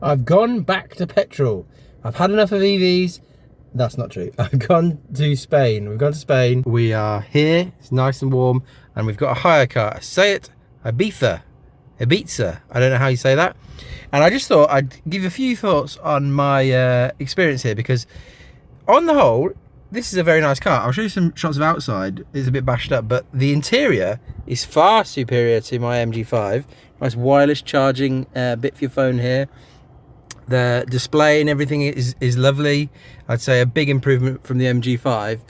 I've gone back to petrol. I've had enough of EVs. That's not true. I've gone to Spain. We've gone to Spain. We are here. It's nice and warm. And we've got a hire car. A SEAT Ibiza. Ibiza. I don't know how you say that. And I just thought I'd give a few thoughts on my experience here, because on the whole, this is a very nice car. I'll show you some shots of outside. It's a bit bashed up, but the interior is far superior to my MG5. Nice wireless charging bit for your phone here. The display and everything is lovely. I'd say a big improvement from the MG5.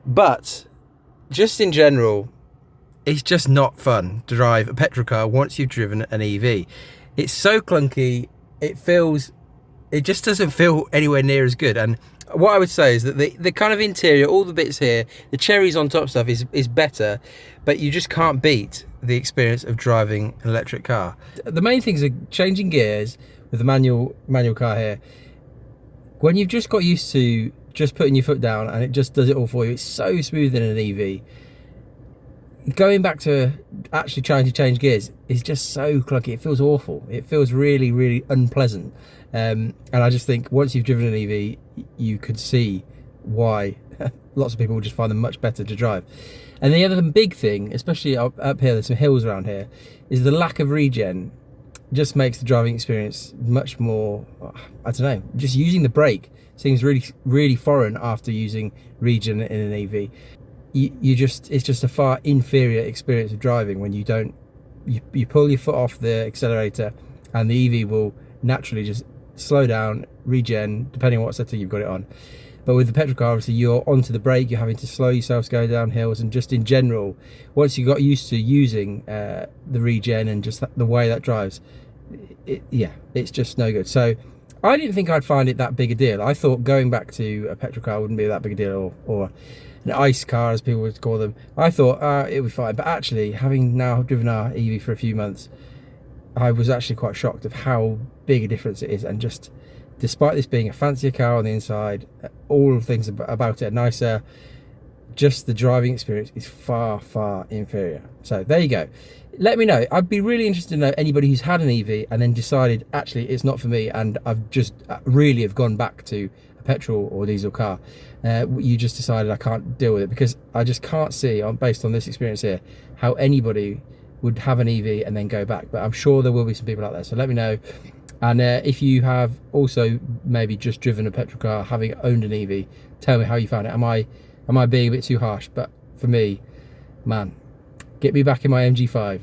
But just in general, it's just not fun to drive a petrol car once you've driven an EV. It's so clunky. It just doesn't feel anywhere near as good. And what I would say is that the kind of interior, all the bits here, the cherries on top stuff is better, but you just can't beat the experience of driving an electric car. The main things are changing gears with the manual car here. When you've just got used to just putting your foot down and it just does it all for you, it's so smooth in an EV. Going back to actually trying to change gears is just so clunky. It feels awful. It feels really, really unpleasant. And I just think once you've driven an EV, you could see why lots of people would just find them much better to drive. And the other big thing, especially up here, there's some hills around here, is the lack of regen. Just makes the driving experience much more, I don't know, just using the brake seems really, really foreign after using regen in an EV. It's just a far inferior experience of driving when you don't, you pull your foot off the accelerator and the EV will naturally just slow down, regen, depending on what setting you've got it on. But with the petrol car, obviously you're onto the brake, you're having to slow yourself going down hills, and just in general, once you got used to using the regen and just the way that drives, it's just no good. So I didn't think I'd find it that big a deal. I thought going back to a petrol car wouldn't be that big a deal, or an ICE car as people would call them. I thought it would be fine, but actually, having now driven our EV for a few months, I was actually quite shocked of how big a difference it is. And just despite this being a fancier car on the inside, all the things about it are nicer, just the driving experience is far, far inferior. So there you go. Let me know. I'd be really interested to know anybody who's had an EV and then decided actually it's not for me, and I've just really have gone back to a petrol or diesel car. You just decided I can't deal with it, because I just can't see, based on this experience here, how anybody would have an EV and then go back. But I'm sure there will be some people out there, so let me know. And if you have also maybe just driven a petrol car having owned an EV, tell me how you found it. Am I being a bit too harsh? But for me, man, get me back in my MG5.